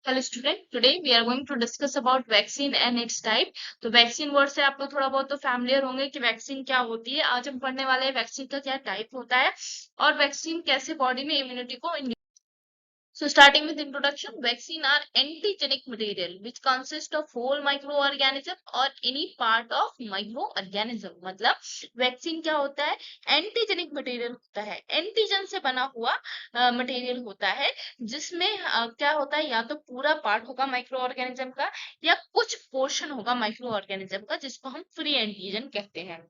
Hello student, today we are going to discuss about vaccine and its type. तो vaccine word से आपको थोड़ा बहुत तो फैमिलियर होंगे कि वैक्सीन क्या होती है। आज हम पढ़ने वाले हैं वैक्सीन का क्या टाइप होता है और वैक्सीन कैसे बॉडी में इम्यूनिटी को। So starting with introduction, vaccine are antigenic material which consist of whole microorganism or any part of microorganism। मतलब वैक्सीन क्या होता है? एंटीजेनिक मटेरियल होता है, एंटीजन से बना हुआ मटेरियल होता है जिसमें क्या होता है, या तो पूरा पार्ट होगा माइक्रो ऑर्गेनिज्म का या कुछ पोर्शन होगा माइक्रो ऑर्गेनिज्म का, जिसको हम फ्री एंटीजन कहते हैं।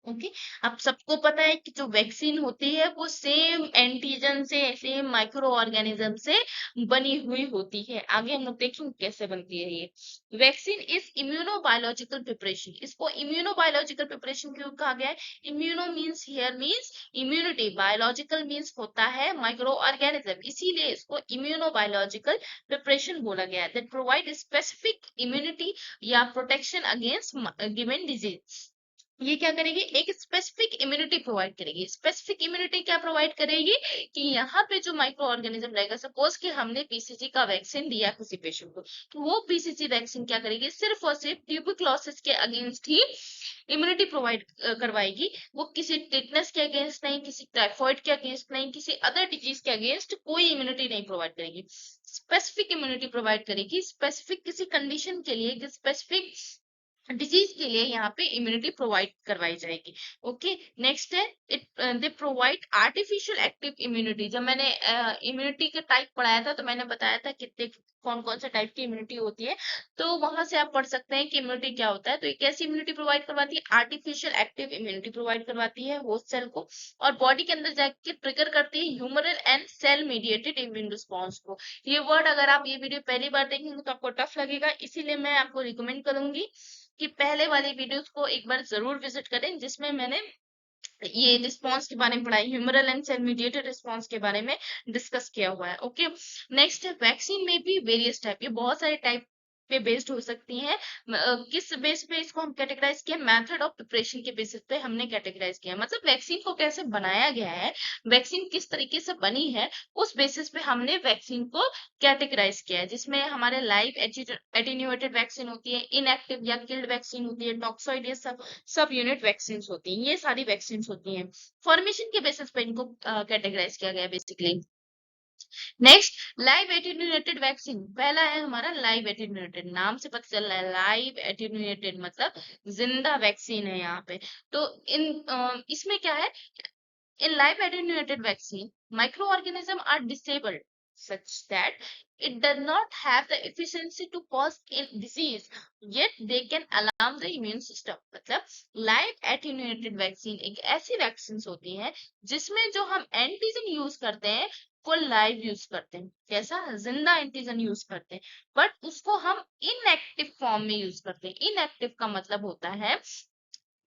ओके। अब सबको पता है कि जो वैक्सीन होती है वो सेम एंटीजन से, सेम माइक्रो ऑर्गेनिज्म से बनी हुई होती है। आगे हम लोग देखेंगे कैसे बनती है ये वैक्सीन। Is immunobiological preparation. इसको इम्यूनोबायोलॉजिकल प्रिपरेशन क्यों कहा गया है? Immuno means here means immunity, biological means होता है माइक्रो ऑर्गेनिज्म, इसीलिए इसको इम्यूनोबायोलॉजिकल प्रिपरेशन बोला गया है। दैट प्रोवाइड स्पेसिफिक इम्यूनिटी या प्रोटेक्शन अगेंस्ट गिवन डिजीज। ये क्या करेगी? एक स्पेसिफिक इम्यूनिटी प्रोवाइड करेगी। स्पेसिफिक इम्यूनिटी क्या प्रोवाइड करेगी कि यहाँ पे जो माइक्रो ऑर्गेनिज्म रहेगा, सपोज कि हमने बीसीजी का वैक्सीन दिया किसी पेशेंट को, तो वो बीसीजी वैक्सीन क्या करेगी? सिर्फ और सिर्फ ट्यूबरक्लोसिस के अगेंस्ट ही इम्यूनिटी प्रोवाइड करवाएगी। वो किसी टिटनेस के अगेंस्ट नहीं, किसी टाइफॉइड के अगेंस्ट नहीं, किसी अदर डिजीज के अगेंस्ट कोई इम्यूनिटी नहीं प्रोवाइड करेगी। स्पेसिफिक इम्यूनिटी प्रोवाइड करेगी, स्पेसिफिक किसी कंडीशन के लिए, स्पेसिफिक डिजीज के लिए यहाँ पे इम्यूनिटी प्रोवाइड करवाई जाएगी। ओके। नेक्स्ट है it they provide artificial active immunity. जब मैंने इम्यूनिटी के टाइप पढ़ाया था तो मैंने बताया था कितने कौन कौन से टाइप की इम्यूनिटी होती है, तो वहां से आप पढ़ सकते हैं कि इम्यूनिटी क्या होता है। तो एक ऐसी इम्यूनिटी प्रोवाइड करवाती है, आर्टिफिशियल एक्टिव इम्यूनिटी प्रोवाइड करवाती है होस्ट सेल को, और बॉडी के अंदर जाके ट्रिगर करती है humoral and cell mediated immune response को। ये वर्ड अगर आप ये वीडियो पहली बार देखेंगे तो आपको टफ लगेगा, इसीलिए मैं आपको रिकमेंड करूंगी कि पहले वाली वीडियोस को एक बार जरूर विजिट करें, जिसमें मैंने ये रिस्पॉन्स के बारे में पढ़ाई, humoral and cell mediated response के बारे में डिस्कस किया हुआ है। ओके। नेक्स्ट है वैक्सीन में भी वेरियस टाइप, ये बहुत सारे टाइप पे बेस्ड हो सकती हैं। किस बेस पे इसको हम कैटेगराइज किया? मेथड ऑफ प्रिपरेशन के बेसिस पे हमने कैटेगराइज किया, मतलब वैक्सीन को कैसे बनाया गया है, वैक्सीन किस तरीके से बनी है, उस बेसिस पे हमने वैक्सीन को कैटेगराइज किया है। जिसमें हमारे लाइव एटीन्यूएटेड वैक्सीन होती है, इनएक्टिव या किल्ड वैक्सीन होती है, टॉक्सॉइड या सब यूनिट वैक्सीन होती हैं, ये सारी वैक्सीन होती हैं। फॉर्मेशन के बेसिस पे इनको कैटेगराइज किया गया है basically. Next, live attenuated vaccine. पहला है हमारा लाइव एटीन्यूएटेड, नाम से पता चल रहा है लाइव एटीन्यूएटेड मतलब जिंदा वैक्सीन है यहाँ पे। तो इसमें क्या है? In live attenuated vaccine, microorganisms are disabled such that it does not have the efficiency to cause disease, yet they can alarm the immune system। मतलब live attenuated vaccine एक ऐसी वैक्सीन होती है जिसमें जो हम एंटीजन यूज करते हैं वो लाइव यूज करते हैं। कैसा? जिंदा एंटीजन यूज करते हैं, बट उसको हम इनएक्टिव फॉर्म में यूज करते हैं। इनएक्टिव का मतलब होता है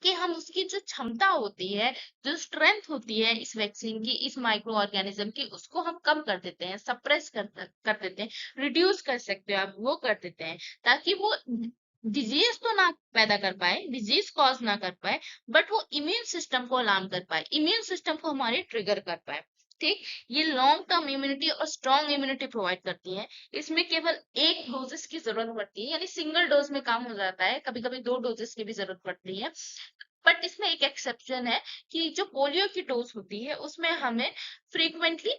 कि हम उसकी जो क्षमता होती है, जो स्ट्रेंथ होती है इस वैक्सीन की, इस माइक्रो ऑर्गेनिज्म की, उसको हम कम कर देते हैं, सप्रेस कर देते हैं, रिड्यूस कर सकते हो आप, वो कर देते हैं ताकि वो डिजीज तो ना पैदा कर पाए, डिजीज कॉज ना कर पाए, बट वो इम्यून सिस्टम को अलार्म कर पाए, इम्यून सिस्टम को हमारे ट्रिगर कर पाए। ठीक। ये लॉन्ग टर्म इम्यूनिटी और स्ट्रॉन्ग इम्यूनिटी प्रोवाइड करती है। इसमें केवल एक डोजेस की जरूरत पड़ती है, यानी सिंगल डोज में काम हो जाता है, कभी कभी 2 डोजेस की भी जरूरत पड़ती है। बट इसमें एक एक्सेप्शन है कि जो पोलियो की डोज होती है उसमें हमें फ्रीक्वेंटली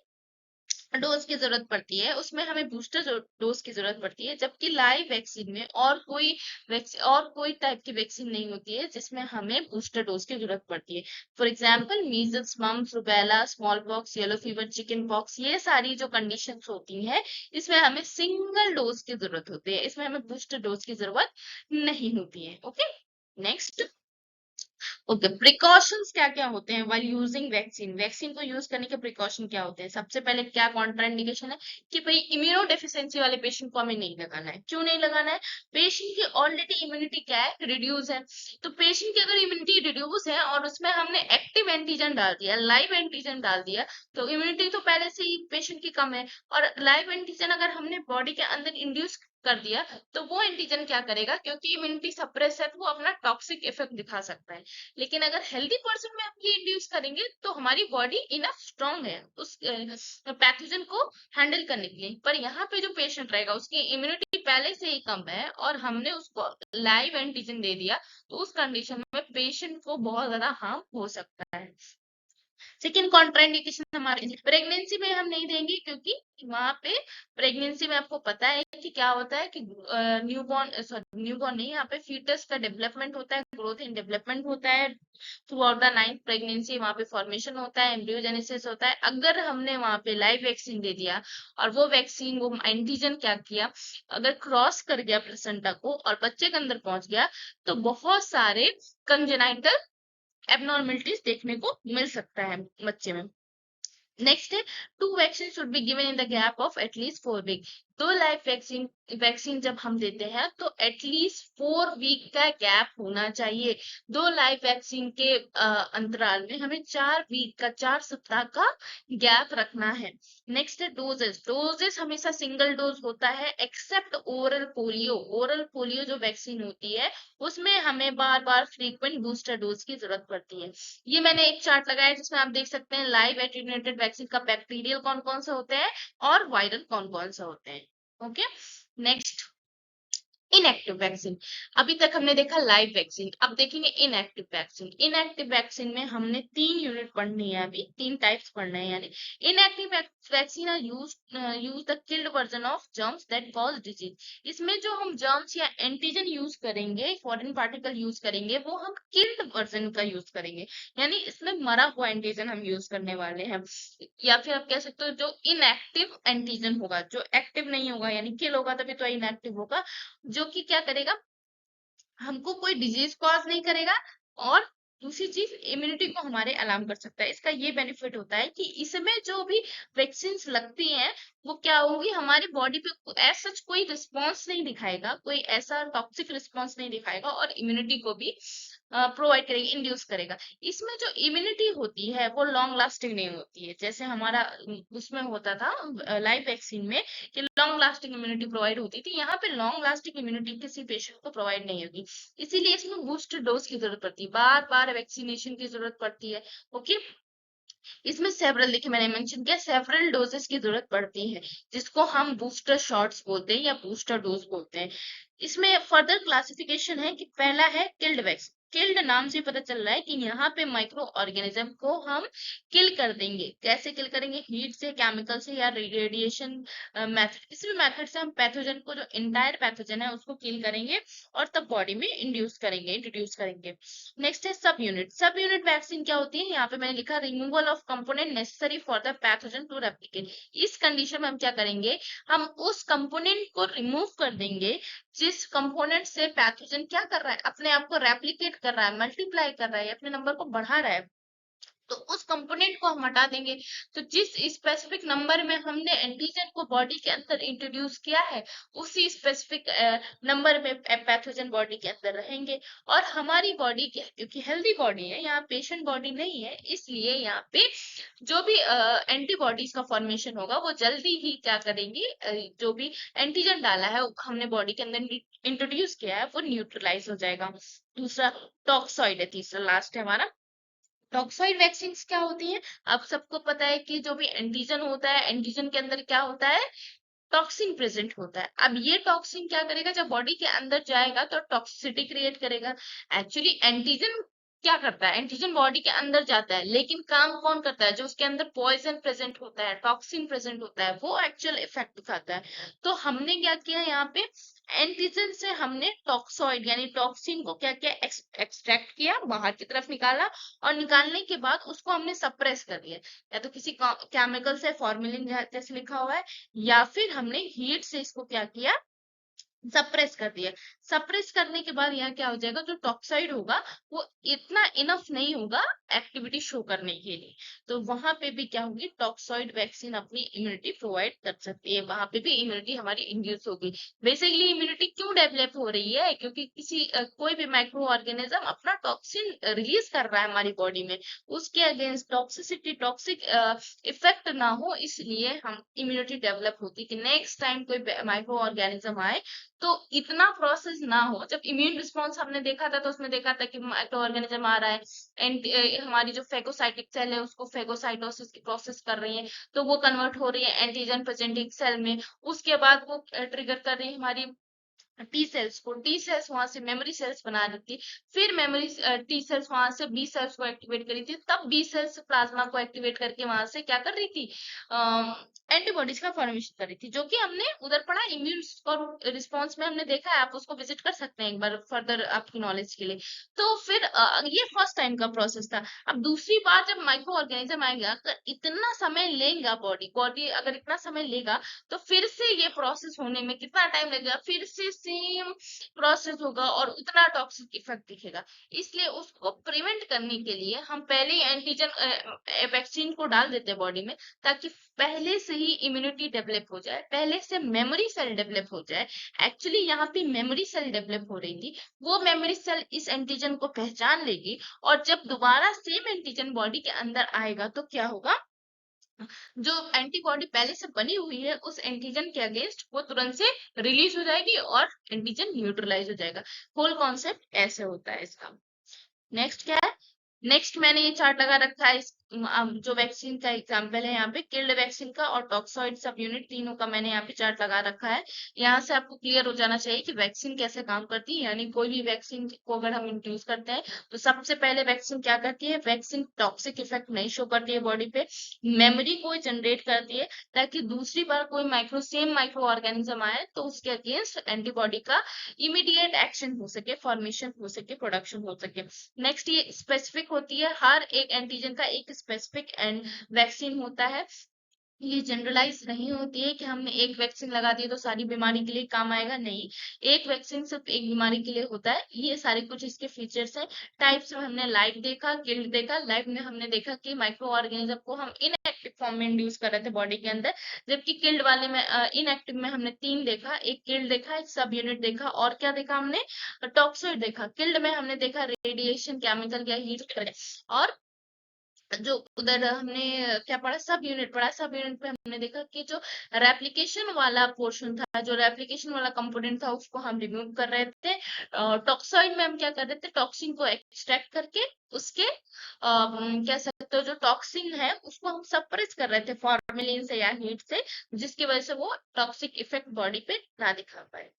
डोज की जरूरत पड़ती है, उसमें हमें बूस्टर डोज की जरूरत पड़ती है। जबकि लाइव वैक्सीन में और कोई टाइप की वैक्सीन नहीं होती है जिसमें हमें बूस्टर डोज की जरूरत पड़ती है। For example measles, mumps, rubella, small pox, yellow fever, chicken pox, ये सारी जो कंडीशन होती है इसमें हमें सिंगल डोज की जरूरत होती है, इसमें हमें बूस्टर डोज की जरूरत नहीं होती है। ओके। नेक्स्ट। ओके, प्रिकॉशंस क्या क्या होते हैं वाइल यूजिंग वैक्सीन? वैक्सीन को यूज करने के प्रिकॉशन क्या होते हैं? सबसे पहले क्या कॉन्ट्राइंडिकेशन है कि भाई इम्यूनो डेफिशिएंसी वाले पेशेंट को हमें नहीं लगाना है। क्यों नहीं लगाना है? पेशेंट की ऑलरेडी इम्यूनिटी क्या है? रिड्यूस है। तो पेशेंट की अगर इम्यूनिटी रिड्यूस है और उसमें हमने एक्टिव एंटीजन डाल दिया, लाइव एंटीजन डाल दिया, तो इम्यूनिटी तो पहले से ही पेशेंट की कम है, और लाइव एंटीजन अगर हमने बॉडी के अंदर इंड्यूस कर दिया, तो वो एंटीजन क्या करेगा, क्योंकि इम्यूनिटी सप्रेस है तो वो अपना टॉक्सिक इफेक्ट दिखा सकता है। लेकिन अगर हेल्दी पर्सन में हम ये इंड्यूस करेंगे तो हमारी बॉडी इनफ स्ट्रांग है उस पैथोजन को हैंडल करने के लिए। पर यहाँ पे जो पेशेंट रहेगा उसकी इम्यूनिटी पहले से ही कम है और हमने उसको लाइव एंटीजन दे दिया, तो उस कंडीशन में पेशेंट को बहुत ज्यादा हार्म हो सकता है। सेकेंड कॉन्ट्राइंडिकेशन हमारे प्रेगनेंसी में हम नहीं देंगे, क्योंकि वहां पे प्रेगनेंसी में आपको पता है कि क्या होता है कि न्यूबॉर्न, सॉरी न्यूबॉर्न नहीं, यहाँ पे फीटस का डेवलपमेंट होता है, ग्रोथ एंड डेवलपमेंट होता है through out the ninth pregnancy. वहां पे फॉर्मेशन होता है, एम्ब्रियोजेनेसिस होता है। अगर हमने वहां पे लाइव वैक्सीन दे दिया और वो वैक्सीन, वो एंटीजन क्या किया, अगर क्रॉस कर गया प्लेसेंटा को और बच्चे के अंदर पहुंच गया, तो बहुत सारे कंजेनाइटल एबनॉर्मलिटीज देखने को मिल सकता है बच्चे में। नेक्स्ट है, 2 vaccine should be given in the gap of at least 4 week. 2 live vaccine vaccine जब हम देते हैं तो एटलीस्ट 4 वीक का गैप होना चाहिए। 2 लाइफ वैक्सीन के अंतराल में हमें 4 वीक का, 4 सप्ताह का गैप रखना है। नेक्स्ट है डोजेस। डोजेस हमेशा सिंगल डोज होता है except oral polio. Oral polio जो वैक्सीन होती है उसमें हमें बार बार फ्रीक्वेंट बूस्टर डोज की जरूरत पड़ती है। ये मैंने एक चार्ट लगाया जिसमें आप देख सकते हैं लाइव एटेन्यूएटेड वैक्सीन का बैक्टीरियल कौन कौन से होते हैं और वायरल कौन कौन से होते हैं। Okay, next inactive vaccine. अभी तक हमने देखा लाइव वैक्सीन, अब देखेंगे इनएक्टिव वैक्सीन। इनएक्टिव वैक्सीन में हमने 3 यूनिट पढ़नी है, अभी 3 टाइप्स पढ़ने हैं। यानी inactive vaccine are use the killed version of germs that cause disease. इसमें जो हम जर्म्स या एंटीजन यूज करेंगे, फॉरेन पार्टिकल यूज करेंगे, वो हम किल्ड वर्जन का यूज करेंगे। यानी इसमें मरा हुआ एंटीजन हम यूज करने वाले हैं, या फिर आप कह सकते हो जो इनएक्टिव एंटीजन होगा, जो एक्टिव नहीं होगा, यानी किल होगा तभी तो इनएक्टिव होगा, जो कि क्या करेगा, हमको कोई डिजीज कॉज नहीं करेगा और दूसरी चीज इम्यूनिटी को हमारे अलार्म कर सकता है। इसका ये बेनिफिट होता है कि इसमें जो भी वैक्सीन लगती हैं वो क्या होगी, हमारी बॉडी पे ऐसा सच कोई रिस्पॉन्स नहीं दिखाएगा, कोई ऐसा टॉक्सिक रिस्पॉन्स नहीं दिखाएगा और इम्यूनिटी को भी प्रोवाइड करेगा, इंड्यूस करेगा। इसमें जो इम्यूनिटी होती है वो लॉन्ग लास्टिंग नहीं होती है, जैसे हमारा उसमें होता था लाइव वैक्सीन में कि लॉन्ग लास्टिंग इम्यूनिटी प्रोवाइड होती थी। यहाँ पे लॉन्ग लास्टिंग इम्यूनिटी किसी पेशेंट को प्रोवाइड नहीं होगी, इसीलिए इसमें बूस्टर डोज की जरूरत पड़ती है, बार बार वैक्सीनेशन की जरूरत पड़ती है। ओके, इसमें सेवरल, देखिए मैंने मेंशन किया, सेवरल डोजेस की जरूरत पड़ती है जिसको हम बूस्टर शॉट्स बोलते हैं या बूस्टर डोज बोलते हैं। इसमें फर्दर क्लासिफिकेशन है कि पहला है किल्ड वैक्सीन। किल्ड नाम से पता चल रहा है कि यहाँ पे माइक्रो ऑर्गेनिज्म को हम किल कर देंगे। कैसे किल करेंगे, हीट से, केमिकल से या रेडिएशन मेथड, किसी भी मेथड से हम पैथोजन को, जो इंटायर पैथोजन है उसको किल करेंगे और तब बॉडी में इंड्यूस करेंगे, इंट्रोड्यूस करेंगे। नेक्स्ट है सब यूनिट। सब यूनिट वैक्सीन क्या होती है, यहाँ पे मैंने लिखा removal of component necessary for the pathogen to replicate. इस कंडीशन में हम क्या करेंगे, हम उस कंपोनेंट को रिमूव कर देंगे जिस कंपोनेंट से पैथोजन क्या कर रहा है, अपने आप को रेप्लिकेट कर रहा है, मल्टीप्लाई कर रहा है, अपने नंबर को बढ़ा रहा है, तो उस कंपोनेंट को हम हटा देंगे। तो जिस स्पेसिफिक नंबर में हमने एंटीजन को बॉडी के अंदर इंट्रोड्यूस किया है, उसी स्पेसिफिक नंबर में पैथोजन बॉडी के अंदर रहेंगे। और हमारी बॉडी क्या है, क्योंकि हेल्दी बॉडी है, यहाँ पेशेंट बॉडी नहीं है, इसलिए यहाँ पे जो भी एंटीबॉडीज का फॉर्मेशन होगा वो जल्दी ही क्या करेंगी, जो भी एंटीजन डाला है हमने बॉडी के अंदर इंट्रोड्यूस किया है वो न्यूट्रलाइज हो जाएगा। दूसरा टॉक्सॉइड है, तीसरा लास्ट है हमारा। टॉक्सॉइड वैक्सीन क्या होती है, अब सबको पता है कि जो भी एंटीजन होता है, एंटीजन के अंदर क्या होता है, टॉक्सिन प्रेजेंट होता है। अब ये टॉक्सिन क्या करेगा, जब बॉडी के अंदर जाएगा तो टॉक्सिसिटी क्रिएट करेगा। एक्चुअली एंटीजन क्या करता है, एंटीजन बॉडी के अंदर जाता है, लेकिन काम कौन करता है, जो उसके अंदर पॉइजन प्रेजेंट होता है, टॉक्सिन प्रेजेंट होता है, वो एक्चुअल इफेक्ट दिखाता है। तो हमने क्या किया यहाँ पे, एंटीजन से हमने टॉक्सॉइड यानी टॉक्सिन को क्या किया, एक्सट्रैक्ट किया, बाहर की तरफ निकाला, और निकालने के बाद उसको हमने सप्रेस कर दिया, या तो किसी केमिकल से, फॉर्मेलिन जैसे लिखा हुआ है, या फिर हमने हीट से इसको क्या किया, सप्रेस कर दिया। सप्रेस करने के बाद यहाँ क्या हो जाएगा, जो टॉक्साइड होगा वो इतना इनफ नहीं होगा एक्टिविटी शो करने के लिए। तो वहां पे भी क्या होगी, टॉक्सॉइड वैक्सीन अपनी इम्यूनिटी प्रोवाइड कर सकती है, वहां पे भी इम्यूनिटी हमारी इंड्यूस होगी। बेसिकली इम्यूनिटी क्यों डेवलप हो रही है, क्योंकि कोई भी माइक्रो ऑर्गेनिज्म अपना टॉक्सिन रिलीज कर रहा है हमारी बॉडी में, उसके अगेंस्ट टॉक्सिसिटी टॉक्सिक इफेक्ट ना हो, इसलिए हम इम्यूनिटी डेवलप होती है कि नेक्स्ट टाइम कोई माइक्रो ऑर्गेनिज्म आए तो इतना प्रोसेस ना हो। जब इम्यून रिस्पॉन्स हमने देखा था तो उसमें देखा था कि माइक्रो ऑर्गेनिज्म आ रहा है, हमारी जो फेगोसाइटिक सेल है उसको फेगोसाइटोसिस की प्रोसेस कर रही है, तो वो कन्वर्ट हो रही है एंटीजन प्रेजेंटिंग सेल में। उसके बाद वो ट्रिगर कर रही है हमारी टी सेल्स को, टी सेल्स वहां से मेमोरी सेल्स बना रही थी, फिर मेमोरी टी सेल्स वहां से बी सेल्स को एक्टिवेट करी थी, तब बी सेल्स प्लाज्मा को एक्टिवेट करके वहां से क्या कर रही थी, एंटीबॉडीज का फॉर्मेशन कर रही थी, जो कि हमने उधर पढ़ा इम्यून रिस्पॉन्स में हमने देखा है, आप उसको विजिट कर सकते हैं एक बार फर्दर आपकी नॉलेज के लिए। तो फिर ये फर्स्ट टाइम का प्रोसेस था। अब दूसरी बार जब माइक्रो ऑर्गेनिज्म आएगा तो इतना समय लेगा, बॉडी बॉडी अगर इतना समय लेगा तो फिर से ये प्रोसेस होने में कितना टाइम लगेगा, फिर से सेम प्रोसेस होगा और उतना टॉक्सिक इफेक्ट दिखेगा। इसलिए उसको प्रिवेंट करने के लिए हम पहले ही एंटीजन वैक्सीन को डाल देते हैं बॉडी में, ताकि पहले से ही इम्यूनिटी डेवलप हो जाए, पहले से मेमोरी सेल डेवलप हो जाए। एक्चुअली यहाँ पे मेमोरी सेल डेवलप हो रही थी, वो मेमोरी सेल इस एंटीजन को पहचान लेगी, और जब दोबारा सेम एंटीजन बॉडी के अंदर आएगा तो क्या होगा, जो एंटीबॉडी पहले से बनी हुई है उस एंटीजन के अगेंस्ट वो तुरंत से रिलीज हो जाएगी और एंटीजन न्यूट्रलाइज हो जाएगा। होल कॉन्सेप्ट ऐसे होता है इसका। नेक्स्ट क्या है, नेक्स्ट मैंने ये चार्ट लगा रखा है जो वैक्सीन का एग्जांपल है यहाँ पे किल्ड वैक्सीन का और टॉक्सॉइड सब यूनिट, तीनों का मैंने यहाँ पे चार्ट लगा रखा है। यहाँ से आपको क्लियर हो जाना चाहिए कि वैक्सीन कैसे काम करती है, यानी कोई भी वैक्सीन को अगर हम इंट्रोड्यूस करते हैं तो सबसे पहले वैक्सीन क्या करती है, वैक्सीन टॉक्सिक इफेक्ट नहीं शो करती है बॉडी पे, मेमोरी को जनरेट करती है, ताकि दूसरी बार कोई सेम माइक्रो ऑर्गेनिज्म आए तो उसके अगेंस्ट एंटीबॉडी का इमीडिएट एक्शन हो सके, फॉर्मेशन हो सके, प्रोडक्शन हो सके। नेक्स्ट ये स्पेसिफिक होती है, हर एक एंटीजन का एक स्पेसिफिक एंड वैक्सीन होता है। ये जनरलाइज नहीं होती है कि हमने एक वैक्सीन लगा दी तो सारी बीमारी के लिए काम आएगा, नहीं। एक वैक्सीन सिर्फ एक बीमारी के लिए होता है। ये सारे कुछ इसके फीचर्स हैं। टाइप्स में हमने लाइव देखा, किल्ड देखा। लाइव में हमने देखा कि माइक्रो ऑर्गेनिज्म को हम इनएक्टिव फॉर्म में इंड्यूस कर रहे थे बॉडी के अंदर, जबकि किल्ड वाले में इनएक्टिव में हमने तीन देखा, एक किल्ड देखा, एक सब यूनिट देखा, और क्या देखा हमने, टॉक्सोइड देखा। किल्ड में हमने देखा रेडिएशन, केमिकल या हीट, और जो उधर हमने क्या पढ़ा, सब यूनिट पढ़ा। सब यूनिट पे हमने देखा कि जो रेप्लिकेशन वाला पोर्शन था, जो रेप्लिकेशन वाला कंपोनेंट था, उसको हम रिमूव कर रहे थे। टॉक्सॉइड में हम क्या कर रहे थे, टॉक्सिन को एक्सट्रैक्ट करके उसके कह सकते हो जो टॉक्सिन है उसको हम सप्रेस कर रहे थे फॉर्मेलिन से या हीट से, जिसकी वजह से वो टॉक्सिक इफेक्ट बॉडी पे ना दिखा पाए।